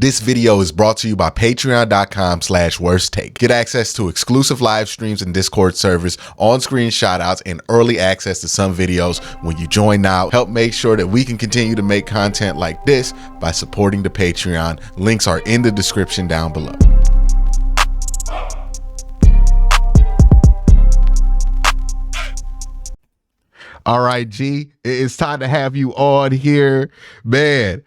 This video is brought to you by patreon.com/worsttake. Get access to exclusive live streams and Discord servers, on-screen shoutouts, and early access to some videos when you join now. Help make sure that we can continue to make content like this by supporting the Patreon. Links are in the description down below. All right, G, it's time to have you on here, man.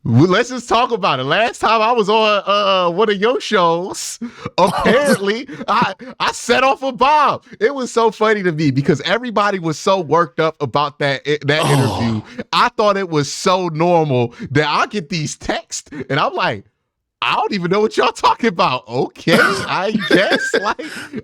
Let's just talk about it. Last time I was on one of your shows, apparently I set off a bomb. It was so funny to me because everybody was so worked up about that interview. I thought it was so normal that I get these texts and I'm like, I don't even know what y'all talking about. Okay, I guess.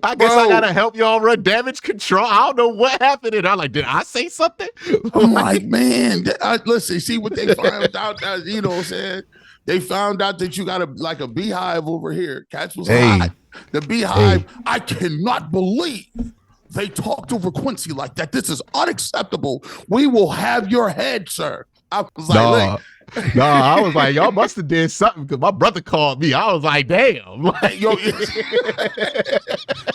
I gotta help y'all run damage control. I don't know what happened. And I'm like, did I say something? I'm like, man, listen, see what they found out. You know what I'm saying? They found out that you got a beehive over here. Cats was hot. The beehive, I cannot believe they talked over Quincy like that. This is unacceptable. We will have your head, sir. I was like, no, I was like, y'all must have did something because my brother called me. I was like, damn. Like, yo, you're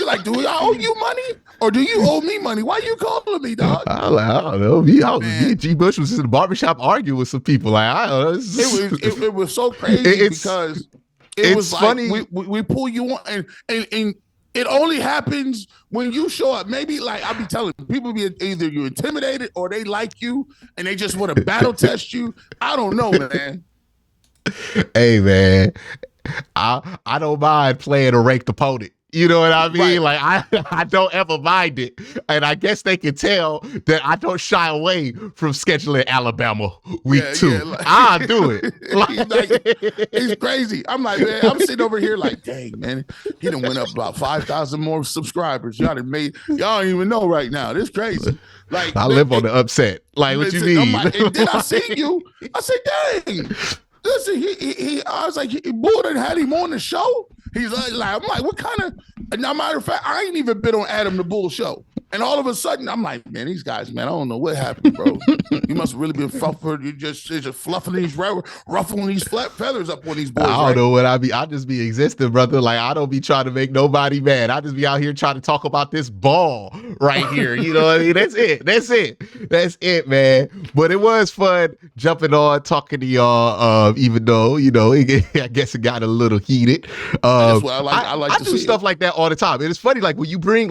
like, do I owe you money or do you owe me money? Why you calling me, dog? I don't know. Me and G Bush was in the barbershop arguing with some people. Like, I don't know. It was so crazy because it was funny. Like we pull you on and it only happens when you show up. Maybe like I'll be telling people, either you're intimidated or they like you and they just want to battle test you. I don't know, man. Hey, man, I don't mind playing a ranked opponent. You know what I mean? Right. Like I don't ever mind it, and I guess they can tell that I don't shy away from scheduling Alabama week 2. Yeah, like, I'll do it. It's crazy. I'm like, man, I'm sitting over here like, dang, man, he done went up about 5,000 more subscribers. Y'all don't even know right now. This crazy. Like I live on the upset. Like what you mean? Like, and then I seen you. I said, dang. Listen, I was like, Bull done had him on the show. He's like, I'm like, what kind of? Now, matter of fact, I ain't even been on Adam the Bull show, and all of a sudden, I'm like, man, these guys, man, I don't know what happened, bro. You must have really been you just fluffing these, ruffling these feathers up on these boys. I don't know what I just be existing, brother. Like I don't be trying to make nobody mad. I just be out here trying to talk about this ball right here. You know what I mean? That's it, man. But it was fun jumping on, talking to y'all. Even though I guess it got a little heated. That's what I like. I do stuff like that all the time. And it's funny, like when you bring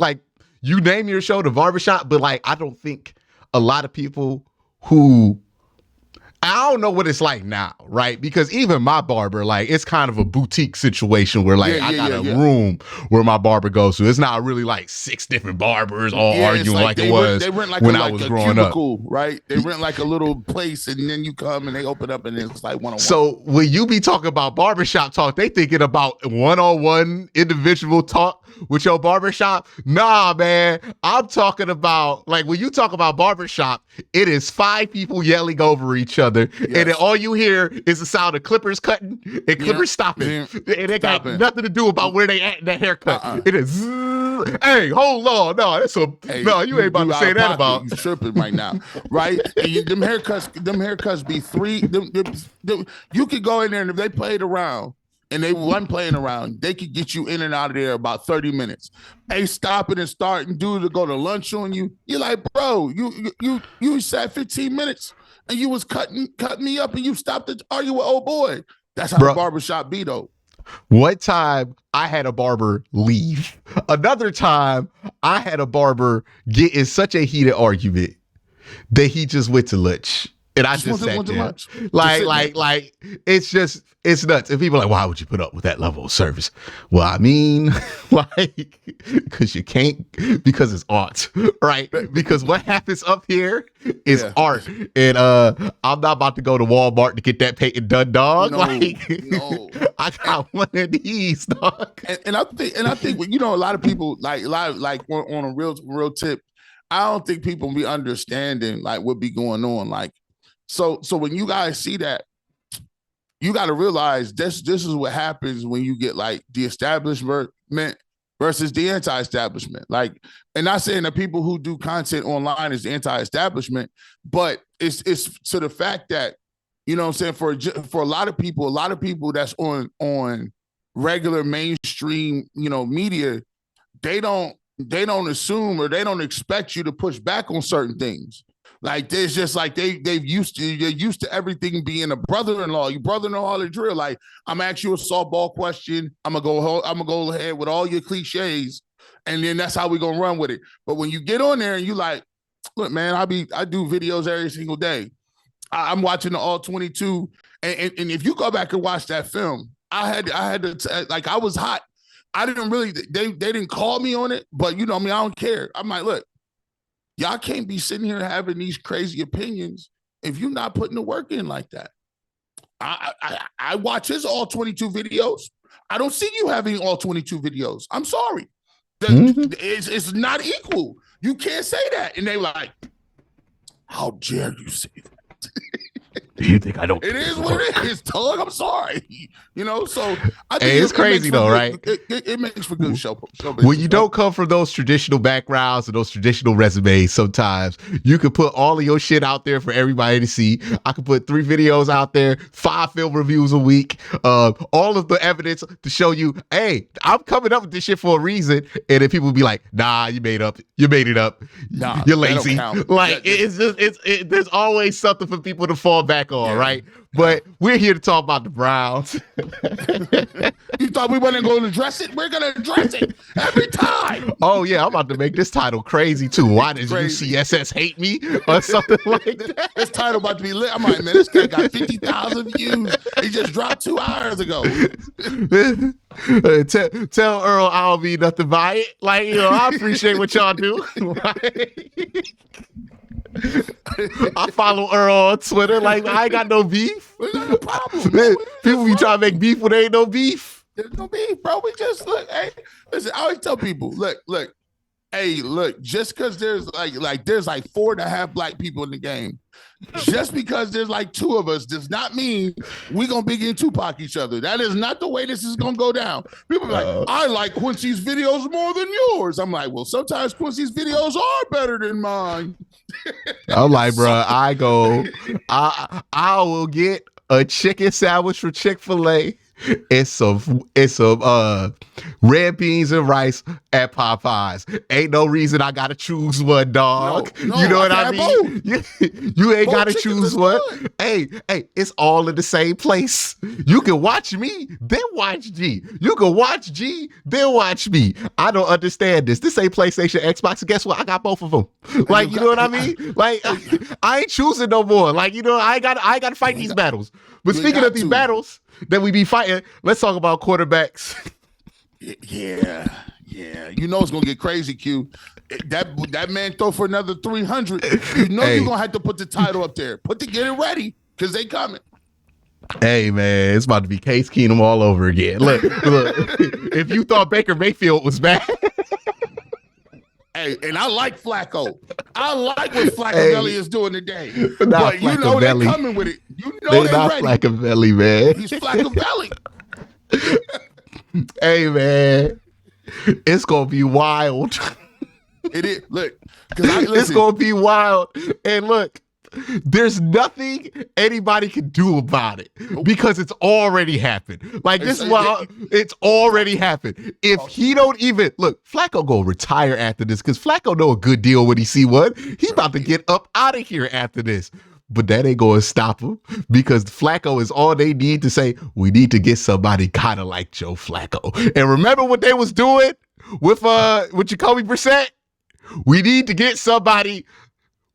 you name your show The Barbershop, but like I don't think a lot of people who I don't know what it's like now, right? Because even my barber, like it's kind of a boutique situation where like I got a room where my barber goes to. It's not really like 6 different barbers all arguing like it was when I was growing up. Right? They rent like a little place and then you come and they open up and it's like one-on-one. So when you be talking about barbershop talk, they thinking about one-on-one individual talk with your barbershop. Nah, man. I'm talking about like when you talk about barbershop, it is 5 people yelling over each other. Yes. And then all you hear is the sound of clippers cutting and clippers stopping. And it got nothing to do about where they at in that haircut. It is, hey, hold on. No, you ain't about to say that about. You tripping right now, right? And them haircuts be 3. You could go in there and if they played around and they wasn't playing around, they could get you in and out of there about 30 minutes. They stopping and starting dude to go to lunch on you. You're like, bro, you sat 15 minutes. And you was cutting me up and you stopped to argue with old boy. That's how the barbershop be though. One time I had a barber leave. Another time I had a barber get in such a heated argument that he just went to lunch. And I just sat there. Like, it's nuts. And people are like, why would you put up with that level of service? Well, I mean, like, because you can't, because it's art, right? Because what happens up here is art. And I'm not about to go to Walmart to get that painting done, dog. No. I got one of these, dog. And I think, a lot of people, like on a real tip, I don't think people be understanding, like, what be going on. Like, so when you guys see that, you got to realize this is what happens when you get like the establishment versus the anti-establishment. Like, and not saying that people who do content online is the anti-establishment, but it's to the fact that You know what I'm saying? For a lot of people that's on regular mainstream, media, they don't assume or they don't expect you to push back on certain things. Like there's just like they're used to everything being a brother-in-law. Your brother-in-law all the drill. Like I'm gonna ask you a softball question. I'm gonna go ahead with all your cliches, and then that's how we gonna run with it. But when you get on there and you like, look, man, I do videos every single day. I'm watching the all 22, and if you go back and watch that film, I had to like I was hot. I didn't really they didn't call me on it, but I don't care. I'm like, look, y'all can't be sitting here having these crazy opinions if you're not putting the work in like that. I watch his all 22 videos. I don't see you having all 22 videos. I'm sorry. It's not equal. You can't say that. And they like, how dare you say that? Do you think I don't? It is what it is, Tug. I'm sorry. So I think it's crazy though, right? It makes for good show when you don't come from those traditional backgrounds and those traditional resumes, sometimes you could put all of your shit out there for everybody to see. I could put 3 videos out there, 5 film reviews a week, all of the evidence to show you, hey, I'm coming up with this shit for a reason. And then people would be like, nah, you made it up. Nah, you're lazy. Like there's always something for people to fall back on, right? But we're here to talk about the Browns. You thought we weren't going to address it? We're going to address it every time. Oh, yeah. I'm about to make this title crazy, too. Why does UCSS hate me? Or something like that. This title about to be lit. I'm like, man, this guy got 50,000 views. He just dropped 2 hours ago. Tell Earl I don't mean nothing by it. Like, I appreciate what y'all do. I follow Earl on Twitter. Like, I ain't got no beef. We got no problem. People be trying to make beef when there ain't no beef. There's no beef, bro. We just look. Hey, listen. I always tell people, look. Hey, look. Just because there's there's 4.5 black people in the game, just because there's 2 of us does not mean we gonna begin Tupac each other. That is not the way this is gonna go down. People be like, I like Quincy's videos more than yours. I'm like, well, sometimes Quincy's videos are better than mine. I'm like, bro, I will get a chicken sandwich from Chick-fil-A. It's some red beans and rice at Popeyes. Ain't no reason I gotta choose one, dog. No, you know what I mean? You ain't gotta choose one. Hey, it's all in the same place. You can watch me, then watch G. You can watch G, then watch me. I don't understand this. This ain't PlayStation, Xbox. And guess what? I got both of them. Like, you know what I mean? Like, I ain't choosing no more. Like, I ain't gotta fight these battles. But speaking of these battles that we be fighting, let's talk about quarterbacks. Yeah. It's gonna get crazy, Q. That man throw for another 300. You're gonna have to put the title up there. Get it ready, because they coming. Hey man, it's about to be Case Keenum all over again. Look. If you thought Baker Mayfield was bad. Hey, and I like Flacco. I like what Flacco is doing today. But they're coming with it. They're not ready. Flacco, man. He's Flacco. Hey, man. It's going to be wild. It is. Look. It's going to be wild. And look. There's nothing anybody can do about it because it's already happened. Like this is why it's already happened. If he don't even look, Flacco go retire after this because Flacco know a good deal when he see one. He about to get up out of here after this. But that ain't going to stop him because Flacco is all they need to say, we need to get somebody kind of like Joe Flacco. And remember what they was doing with Jacoby Brissett? We need to get somebody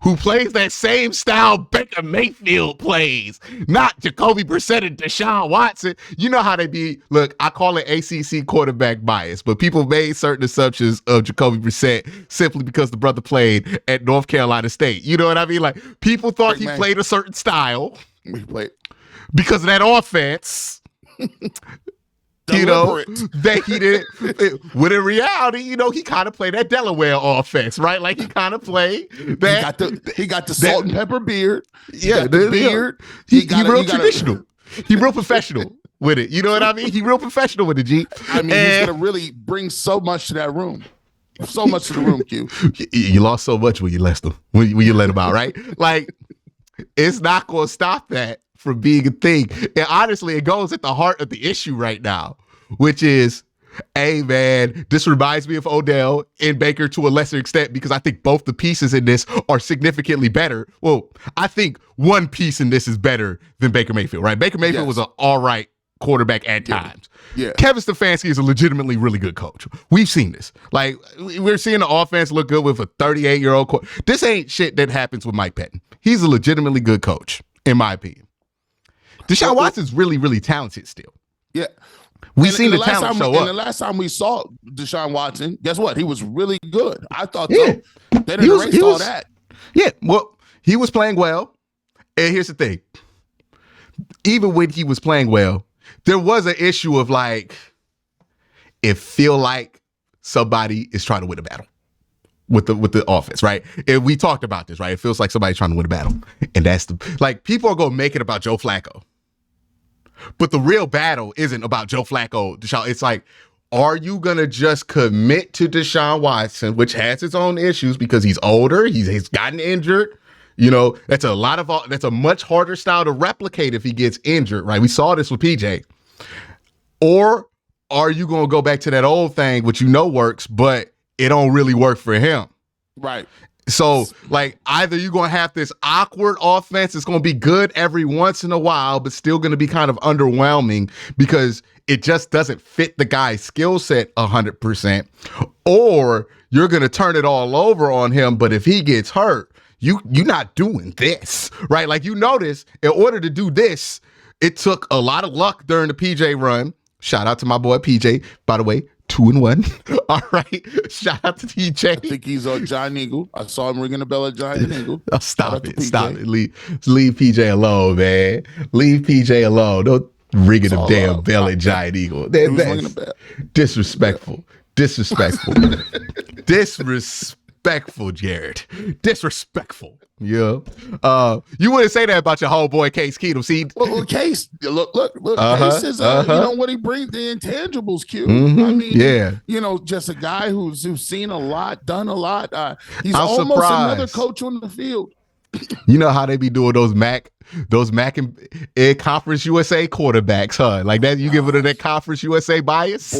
who plays that same style Baker Mayfield plays, not Jacoby Brissett and Deshaun Watson. You know how they be. Look, I call it ACC quarterback bias, but people made certain assumptions of Jacoby Brissett simply because the brother played at North Carolina State. You know what I mean? Like, people thought he played a certain style because of that offense. That he did. When in reality, he kind of played that Delaware offense, right? Like he kind of played that. He got the salt and pepper beard. The beard. He real traditional. He real professional with it. You know what I mean? He real professional with it, G. I mean, he's gonna really bring so much to that room. So much to the room, Q. You lost so much when you left him. When you let him out, right? Like, it's not going to stop that from being a thing. And honestly, it goes at the heart of the issue right now, which is, hey, man, this reminds me of Odell and Baker to a lesser extent because I think both the pieces in this are significantly better. Well, I think one piece in this is better than Baker Mayfield, right? Baker Mayfield was an all right quarterback at times. Yeah. Kevin Stefanski is a legitimately really good coach. We've seen this. Like, we're seeing the offense look good with a 38-year-old coach. This ain't shit that happens with Mike Pettin. He's a legitimately good coach, in my opinion. Deshaun Watson's really, really talented still. Yeah. We've seen the talent show up. And the last time we saw Deshaun Watson, guess what? He was really good. I thought so. They didn't erase all that. Yeah, well, he was playing well. And here's the thing. Even when he was playing well, there was an issue of like, it feel like somebody is trying to win a battle with the offense, right? And we talked about this, right? It feels like somebody's trying to win a battle. And that's like, people are going to make it about Joe Flacco. But the real battle isn't about Joe Flacco, Deshaun. It's like, are you going to just commit to Deshaun Watson, which has its own issues because he's older, he's gotten injured. You know, that's a much harder style to replicate if he gets injured, right? We saw this with PJ. Or are you going to go back to that old thing, which you know works, but it don't really work for him? Right. So, like, either you're going to have this awkward offense that's going to be good every once in a while, but still going to be kind of underwhelming because it just doesn't fit the guy's skill set 100%, or you're going to turn it all over on him, but if he gets hurt, you're not doing this, right? Like, you notice, in order to do this, it took a lot of luck during the PJ run. Shout out to my boy PJ, by the way, 2-1. All right. Shout out to PJ. I think he's on Giant Eagle. I saw him ringing the bell at Giant Eagle. Oh, stop it. Leave PJ alone, man. Leave PJ alone. Don't ringing the damn bell at Giant Eagle. That's disrespectful. Disrespectful, Jared. Disrespectful. Yeah. You wouldn't say that about your homeboy Case Keenum. See, well, Case, look. Case is, you know what he brings, the intangibles. Q. I mean, you know, just a guy who's seen a lot, done a lot. He's almost another coach on the field. You know how they be doing those Mac and Conference USA quarterbacks, huh? Like that, you give it that Conference USA bias?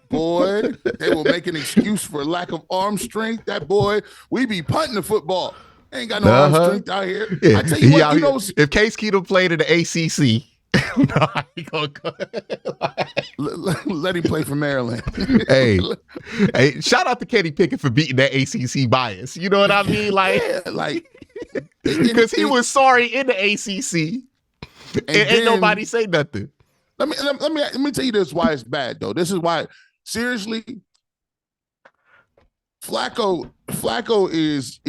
Boy, they will make an excuse for lack of arm strength. That boy, we be punting the football. Ain't got no arm strength out here. Yeah. I tell you what, if Case Keenum played in the ACC, no, he gonna go. Let him play for Maryland. hey, shout out to Kenny Pickett for beating that ACC bias. You know what I mean? Like, because he was sorry in the ACC, and ain't nobody say nothing. Let me tell you this why it's bad though. This is why, seriously, Flacco is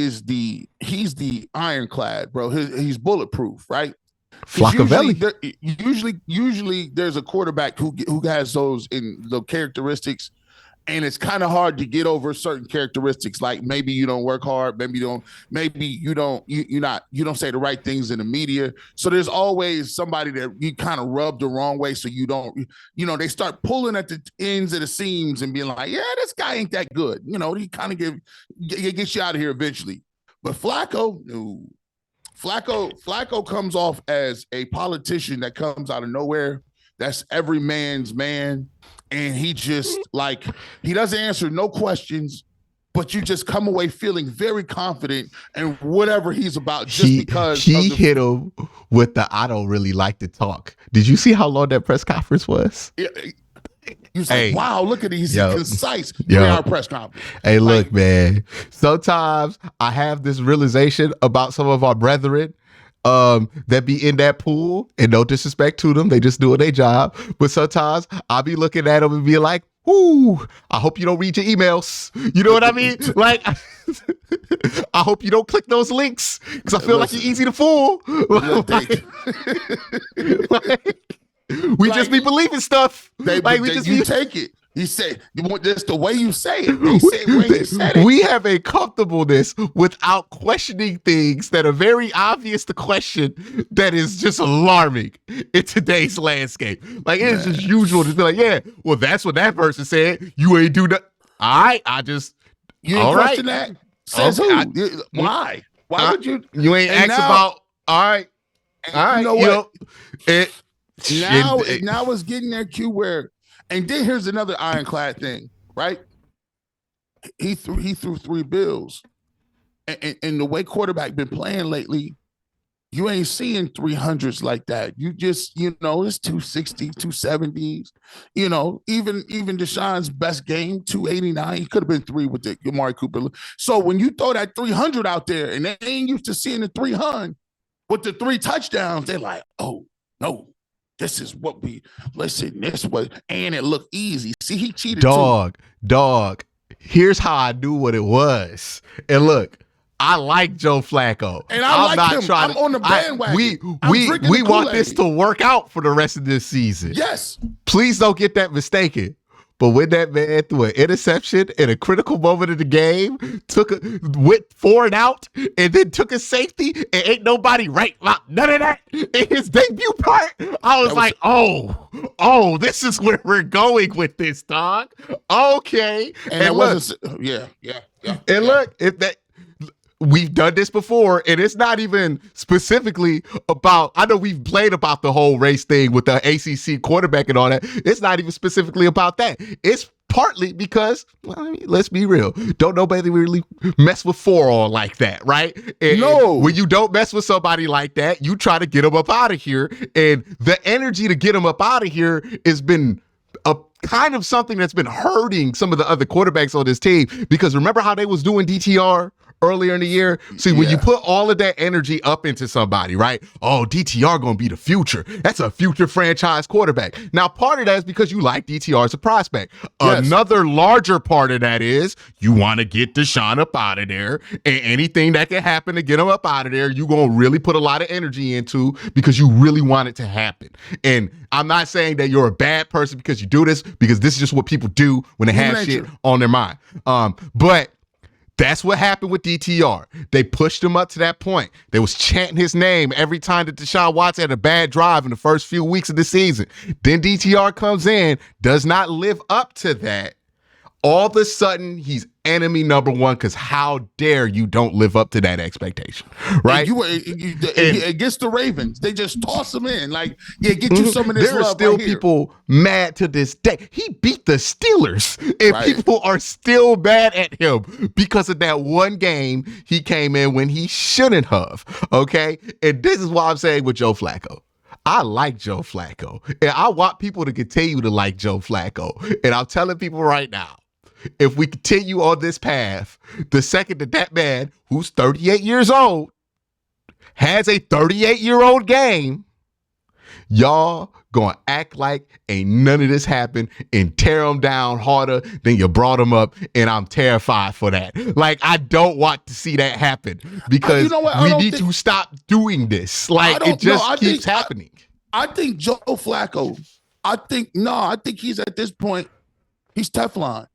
he's the ironclad, bro. He's bulletproof, right? Flaccavelli. Usually there's a quarterback who has those in the characteristics, and it's kind of hard to get over certain characteristics. Like maybe you don't work hard, maybe you don't say the right things in the media. So there's always somebody that you kind of rub the wrong way. So you don't, they start pulling at the ends of the seams and being like, yeah, this guy ain't that good. He kind of gets you out of here eventually. But Flacco, no. Flacco comes off as a politician that comes out of nowhere. That's every man's man. And he just he doesn't answer no questions, but you just come away feeling very confident in whatever he's about because he hit him with the I don't really like to talk. Did you see how long that press conference was? Yeah. You say, wow, look at these concise 3-hour press conference. Hey, look, man. Sometimes I have this realization about some of our brethren that be in that pool, and no disrespect to them, they just doing their job. But sometimes I'll be looking at them and be like, "Ooh, I hope you don't read your emails." You know what I mean? Like, I hope you don't click those links because I feel like you're easy to fool. We just be believing stuff. Take it. He said, "You want this the way you say it." They say when you said it. We have a comfortableness without questioning things that are very obvious to question that is just alarming in today's landscape. Like it's just usual to be like, yeah, well, that's what that person said. You ain't do that. All right, you ain't question that. Says who? Why? Why would you? You ain't asked about All right. And All you right. know what? It, Now it's getting there, Q, where, and then here's another ironclad thing, right? He threw 3 bills. And the way quarterback been playing lately, you ain't seeing 300s like that. You just, it's 260, 270s. Even Deshaun's best game, 289. He could have been 3 with the Amari Cooper. So when you throw that 300 out there and they ain't used to seeing the 300 with the 3 touchdowns, they're like, oh, no. This is what and it looked easy. See, he cheated too. Dog. Here's how I knew what it was. And look, I like Joe Flacco. And I'm not him. I'm on the bandwagon. We want this to work out for the rest of this season. Yes. Please don't get that mistaken. But when that man threw an interception in a critical moment of the game, went 4 and out, and then took a safety, and ain't nobody right about none of that in his debut part, I was like, oh, this is where we're going with this, dog. Okay. And look, yeah. And look, if that. We've done this before, and it's not even specifically about, I know we've played about the whole race thing with the ACC quarterback and all that. It's not even specifically about that. It's partly because, let's be real, don't nobody really mess with 4 on like that, right? And when you don't mess with somebody like that, you try to get them up out of here, and the energy to get them up out of here has been a kind of something that's been hurting some of the other quarterbacks on this team, because remember how they was doing DTR earlier in the year? See, when you put all of that energy up into somebody, right? Oh, DTR gonna be the future. That's a future franchise quarterback. Now, part of that is because you like DTR as a prospect. Yes. Another larger part of that is you want to get Deshaun up out of there, and anything that can happen to get him up out of there, you gonna really put a lot of energy into, because you really want it to happen. And I'm not saying that you're a bad person because you do this, because this is just what people do when they have shit on their mind. But that's what happened with DTR. They pushed him up to that point. They was chanting his name every time that Deshaun Watson had a bad drive in the first few weeks of the season. Then DTR comes in, does not live up to that. All of a sudden, he's enemy number 1, because how dare you don't live up to that expectation, right? Against the Ravens, they just toss him in. Like, get you some of this there love. There are still right people mad to this day. He beat the Steelers, and people are still mad at him because of that one game he came in when he shouldn't have, okay? And this is why I'm saying with Joe Flacco. I like Joe Flacco, and I want people to continue to like Joe Flacco. And I'm telling people right now, if we continue on this path, the second that man, who's 38 years old, has a 38-year-old game, y'all gonna act like ain't none of this happened and tear him down harder than you brought him up, and I'm terrified for that. Like, I don't want to see that happen, because we need to stop doing this. Like, it just keeps happening. I think Joe Flacco, I think he's at this point, he's Teflon.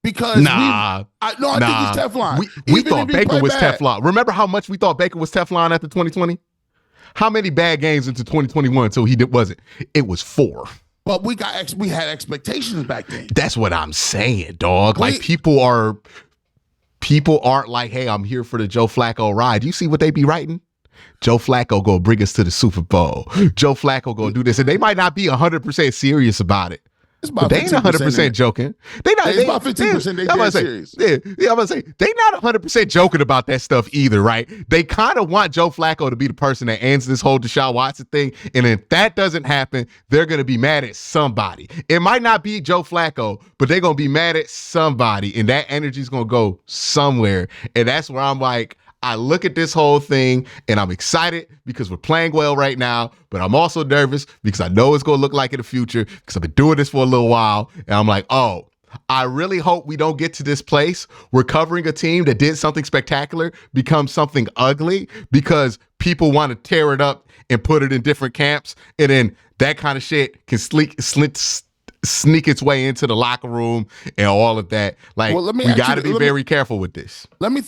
Because I think he's Teflon. We thought Baker was Teflon. Remember how much we thought Baker was Teflon after 2020? How many bad games into 2021 until he wasn't? It was 4. But we had expectations back then. That's what I'm saying, dog. Like, people aren't like, hey, I'm here for the Joe Flacco ride. You see what they be writing? Joe Flacco gonna bring us to the Super Bowl. Joe Flacco gonna do this, and they might not be 100% serious about it. But they ain't 100% joking. It's about 15% they dead serious. Yeah, I'm gonna say they not 100% joking about that stuff either, right? They kind of want Joe Flacco to be the person that ends this whole Deshaun Watson thing, and if that doesn't happen, they're gonna be mad at somebody. It might not be Joe Flacco, but they're gonna be mad at somebody, and that energy's gonna go somewhere. And that's where I'm like, I look at this whole thing and I'm excited because we're playing well right now, but I'm also nervous because I know it's going to look like in the future because I've been doing this for a little while. And I'm like, oh, I really hope we don't get to this place where covering a team that did something spectacular becomes something ugly because people want to tear it up and put it in different camps. And then that kind of shit can sneak its way into the locker room and all of that. Like, we got to be very careful with this. Let me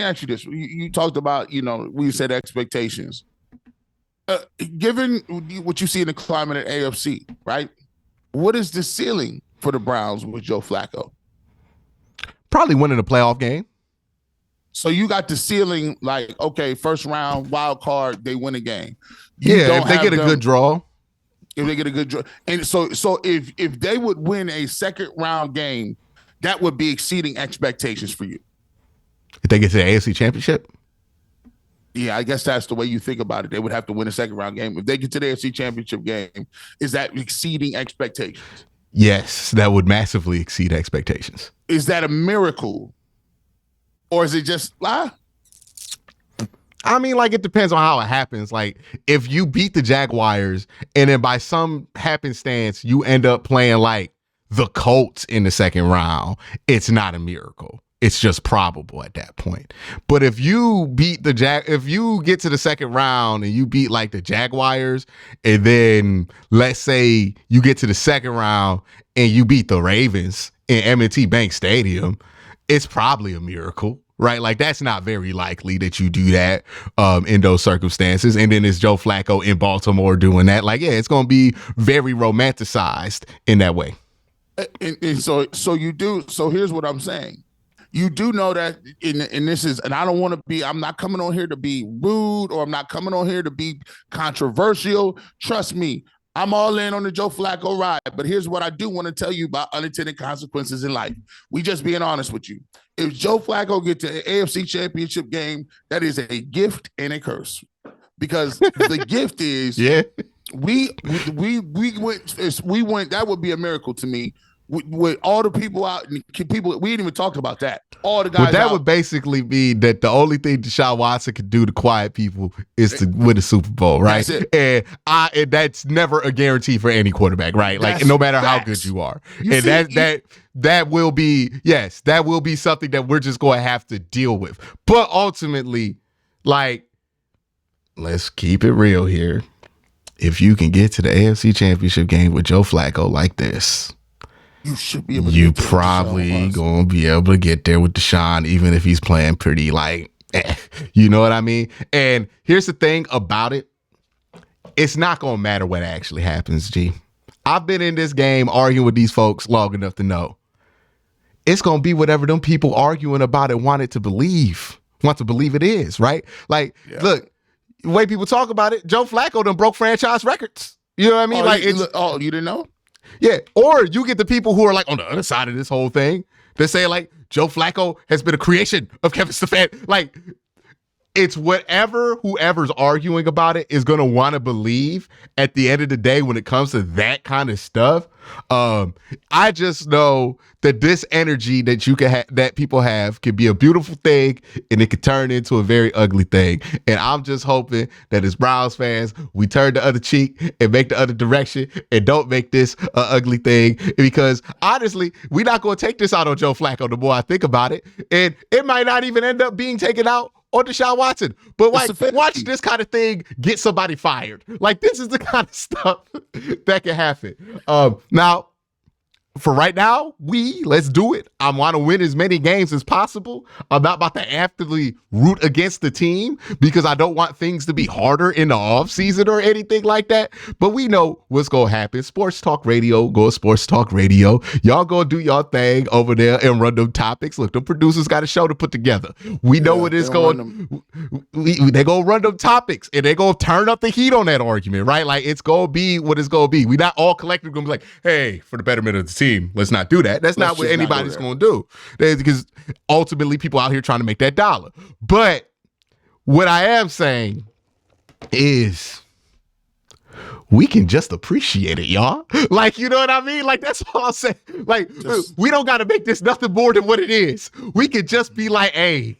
ask you this. You talked about, we said expectations. Given what you see in the climate at AFC, right? What is the ceiling for the Browns with Joe Flacco? Probably winning a playoff game. So you got the ceiling, like, okay, first round, wild card, they win a game. You Yeah, don't if they have get a them good draw. if they get a good draw. And so if they would win a second round game, that would be exceeding expectations for you. If they get to the AFC Championship. Yeah, I guess that's the way you think about it. They would have to win a second round game. If they get to the AFC Championship game, is that exceeding expectations? Yes, that would massively exceed expectations. Is that a miracle? Or is it just I mean, like, it depends on how it happens. Like, if you beat the Jaguars and then by some happenstance you end up playing like the Colts in the second round, it's not a miracle. It's just probable at that point. But if you beat if you get to the second round and you beat like the Jaguars, and then let's say you get to the second round and you beat the Ravens in M&T Bank Stadium, it's probably a miracle, right? Like, that's not very likely that you do that in those circumstances. And then it's Joe Flacco in Baltimore doing that. Like, yeah, it's going to be very romanticized in that way. And so you do. So here's what I'm saying. You do know that, and this is, and I don't want to be, I'm not coming on here to be rude, or I'm not coming on here to be controversial. Trust me, I'm all in on the Joe Flacco ride. But here's what I do want to tell you about unintended consequences in life. We just being honest with you. If Joe Flacco gets to an AFC Championship game, that is a gift and a curse. Because the gift is, we went, that would be a miracle to me. With all the people out, people, we didn't even talk about that. All the guys. But that would basically be that the only thing Deshaun Watson could do to quiet people is to win a Super Bowl, right? And that's never a guarantee for any quarterback, right? Like, no matter how good you are, that will be, yes, that will be something that we're just going to have to deal with. But ultimately, like, let's keep it real here. If you can get to the AFC Championship game with Joe Flacco like this, you should be able to. You probably gonna be able to get there with Deshaun, even if he's playing pretty like, you know what I mean? And here's the thing about it. It's not gonna matter what actually happens, G. I've been in this game arguing with these folks long enough to know it's gonna be whatever them people arguing about it want to believe it is, right? Like, look, the way people talk about it, Joe Flacco done broke franchise records. You know what I mean? You didn't know? Yeah, or you get the people who are like on the other side of this whole thing. They're saying like Joe Flacco has been a creation of Kevin Stefanski. Like, it's whatever whoever's arguing about it is going to want to believe at the end of the day when it comes to that kind of stuff. I just know that this energy that you can that people have can be a beautiful thing, and it could turn into a very ugly thing. And I'm just hoping that as Browns fans, we turn the other cheek and make the other direction and don't make this an ugly thing. Because honestly, we're not going to take this out on Joe Flacco the more I think about it. And it might not even end up being taken out or Deshaun Watson. But like, watch this kind of thing get somebody fired. Like, this is the kind of stuff that can happen. Now, for right now, let's do it. I want to win as many games as possible. I'm not about to actively root against the team because I don't want things to be harder in the offseason or anything like that. But we know what's going to happen. Sports Talk Radio, go Sports Talk Radio. Y'all go do y'all thing over there and run them topics. Look, the producers got a show to put together. We know what it's going. They're going to run them topics and they're going to turn up the heat on that argument, right? Like, it's going to be what it's going to be. We're not all collectively going to be like, hey, for the betterment of the team, let's not do that. That's not what anybody's going to do. Because ultimately people out here trying to make that dollar. But what I am saying is we can just appreciate it, y'all. Like, you know what I mean? Like, that's all I'm saying. Like, we don't got to make this nothing more than what it is. We can just be like, hey,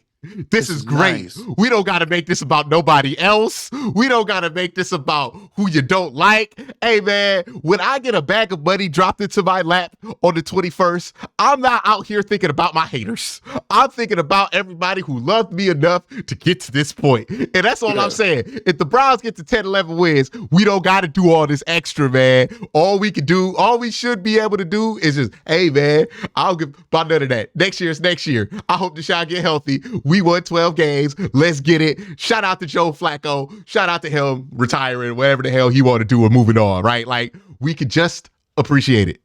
this is great. Nice. We don't got to make this about nobody else. We don't got to make this about who you don't like. Hey, man, when I get a bag of money dropped into my lap on the 21st, I'm not out here thinking about my haters. I'm thinking about everybody who loved me enough to get to this point. And that's all I'm saying. If the Browns get to 10, 11 wins, we don't got to do all this extra, man. All we should be able to do is just, hey, man, I don't give about none of that. Next year's next year. I hope Deshaun get healthy. We won 12 games. Let's get it. Shout out to Joe Flacco. Shout out to him retiring, whatever the hell he want to do or moving on, right? Like, we could just appreciate it.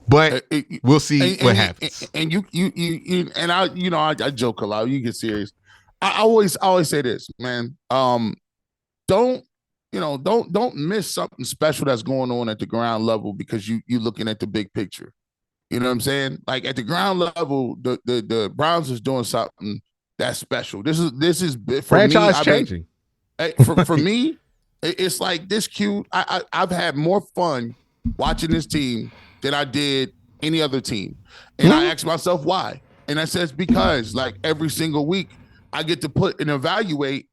But we'll see what happens. And you and I joke a lot. You get serious. I always say this, man. Don't don't miss something special that's going on at the ground level because you looking at the big picture. You know what I'm saying? Like at the ground level, the Browns is doing something that's special. This is for me. Franchise changing. For me, it's like this cute. I've had more fun watching this team than I did any other team, and I asked myself why, and I says because like every single week I get to put and evaluate.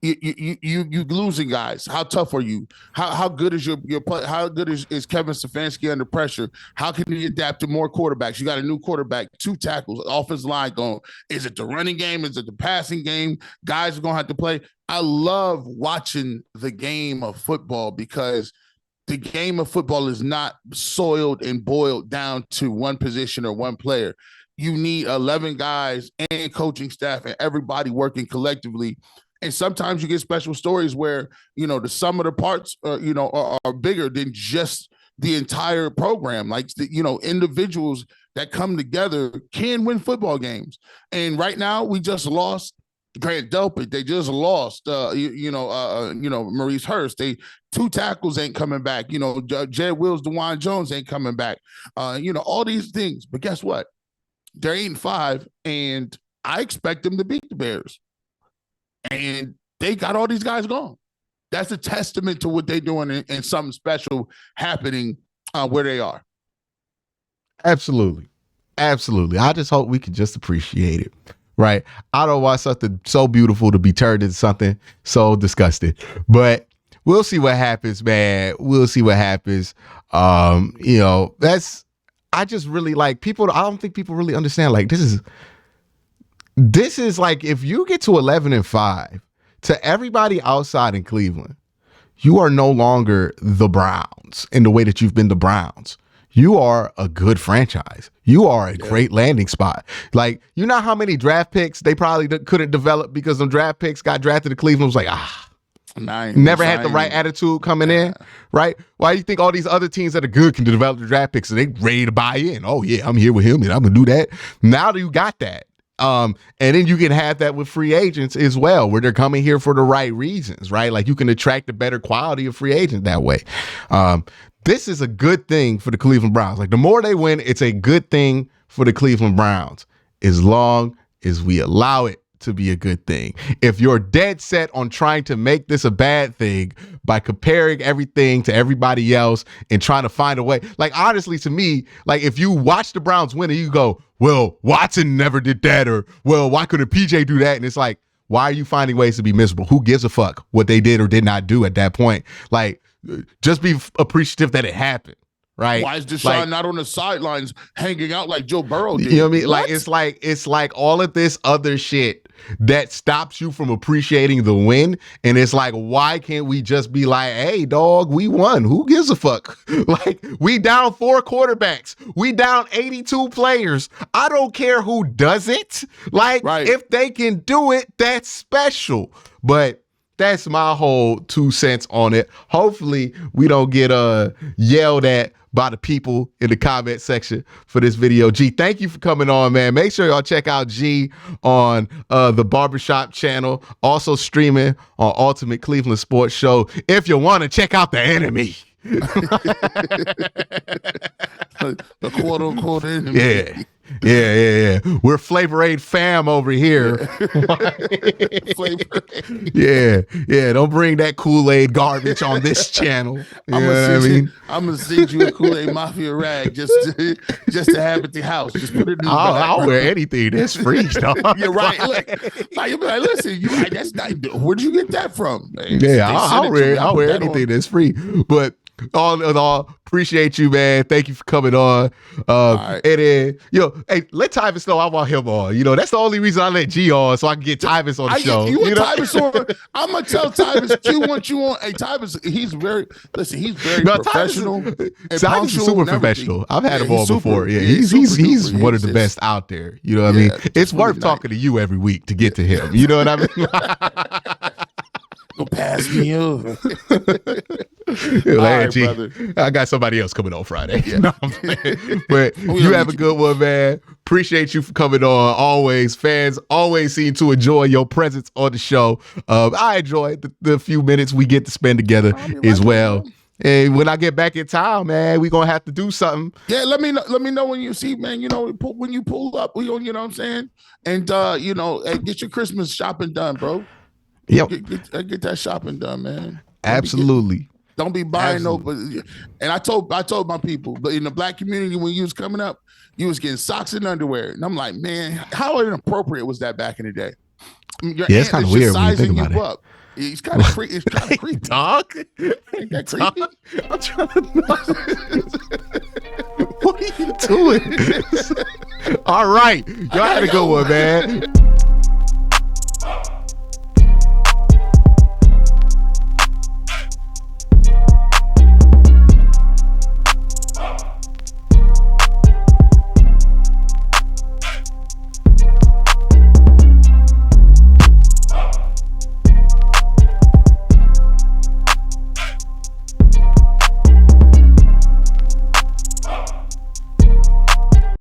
You losing guys. How tough are you? How good is your play? How good is Kevin Stefanski under pressure? How can he adapt to more quarterbacks? You got a new quarterback, 2 tackles, offensive line going. Is it the running game? Is it the passing game? Guys are gonna have to play. I love watching the game of football because the game of football is not soiled and boiled down to one position or one player. You need 11 guys and coaching staff and everybody working collectively. And sometimes you get special stories where, the sum of the parts, are bigger than just the entire program. Like, individuals that come together can win football games. And right now we just lost Grant Delpit. They just lost, Maurice Hurst. 2 tackles ain't coming back. Jed Wills, DeJuan Jones ain't coming back. All these things. But guess what? They're 8-5, and I expect them to beat the Bears. And they got all these guys gone. That's a testament to what they're doing and something special happening where they are. Absolutely. Absolutely. I just hope we can just appreciate it. Right. I don't want something so beautiful to be turned into something so disgusting. But we'll see what happens, man. We'll see what happens. I just really like people. I don't think people really understand. Like, this is like, if you get to 11-5, to everybody outside in Cleveland, you are no longer the Browns in the way that you've been the Browns. You are a good franchise. You are a great landing spot. Like, you know how many draft picks they probably couldn't develop because them draft picks got drafted to Cleveland? It was like, never had the right attitude coming in, right? Why do you think all these other teams that are good can develop the draft picks and they ready to buy in? Oh, yeah, I'm here with him and I'm going to do that. Now you got that. And then you can have that with free agents as well, where they're coming here for the right reasons, right? Like, you can attract a better quality of free agent that way. This is a good thing for the Cleveland Browns. Like, the more they win, it's a good thing for the Cleveland Browns, as long as we allow it to be a good thing. If you're dead set on trying to make this a bad thing by comparing everything to everybody else and trying to find a way, like, honestly, to me, like, if you watch the Browns win and you go, well, Watson never did that, or, well, why couldn't PJ do that? And it's like, why are you finding ways to be miserable? Who gives a fuck what they did or did not do at that point? Like, just be appreciative that it happened. Right. Why is Deshaun not on the sidelines hanging out like Joe Burrow did? You know what I mean? What? It's like all of this other shit that stops you from appreciating the win. And it's like, why can't we just be like, hey, dog, we won. Who gives a fuck? Like, we down 4 quarterbacks. We down 82 players. I don't care who does it. Like, if they can do it, that's special. But that's my whole 2 cents on it. Hopefully we don't get yelled at by the people in the comment section for this video. G, thank you for coming on, man. Make sure y'all check out G on the Barbershop channel, also streaming on Ultimate Cleveland Sports Show. If you want to check out the enemy. The quote unquote enemy. Yeah. We're Flavor Aid fam over here. Flavor Aid. Yeah. Don't bring that Kool-Aid garbage on this channel. I'm gonna send you a Kool-Aid Mafia rag just to have at the house. Just put it in the I'll wear anything that's free, dog. You're right. Like, you'll be like, listen, that's not. Where'd you get that from? Man, I'll wear anything that's free. But all in all, appreciate you, man. Thank you for coming on. And then, hey, let Tyvis know I want him on. That's the only reason I let G on, so I can get Tyvis on the show. You want Tyvis on? I'm gonna tell Tyvis Q wants you on. Hey, Tyvis, he's very professional. Tyvis is super professional. I've had him on before. Yeah, he's one of the best out there. You know what I mean? It's worth talking to you every week to get to him. You know what I mean? Go pass me over. Man, right, G, brother. I got somebody else coming on Friday. Yeah. No, I'm playing. But We you don't have a need good one, man. Appreciate you for coming on. Always, fans always seem to enjoy your presence on the show. I enjoy the few minutes we get to spend together I'll be right as back, well. bro. And when I get back in town, man, we're gonna have to do something. Yeah, let me know when you see, man. You know, when you pull up, we gonna, you know what I'm saying? And you know, hey, get your Christmas shopping done, bro. Yep, Get that shopping done, man. absolutely. Don't be buying Absolutely. no. And I told my people, but in the black community, when you was coming up, you was getting socks and underwear, and I'm like, man, how inappropriate was that back in the day? Your Yeah, it's aunt kind of is just weird when you think sizing about you it. up. It's kind of creepy. It's kind of creepy. Dog? Ain't that Dog? creepy? I'm trying to know. What are you doing? All right. Y'all had a good one, man.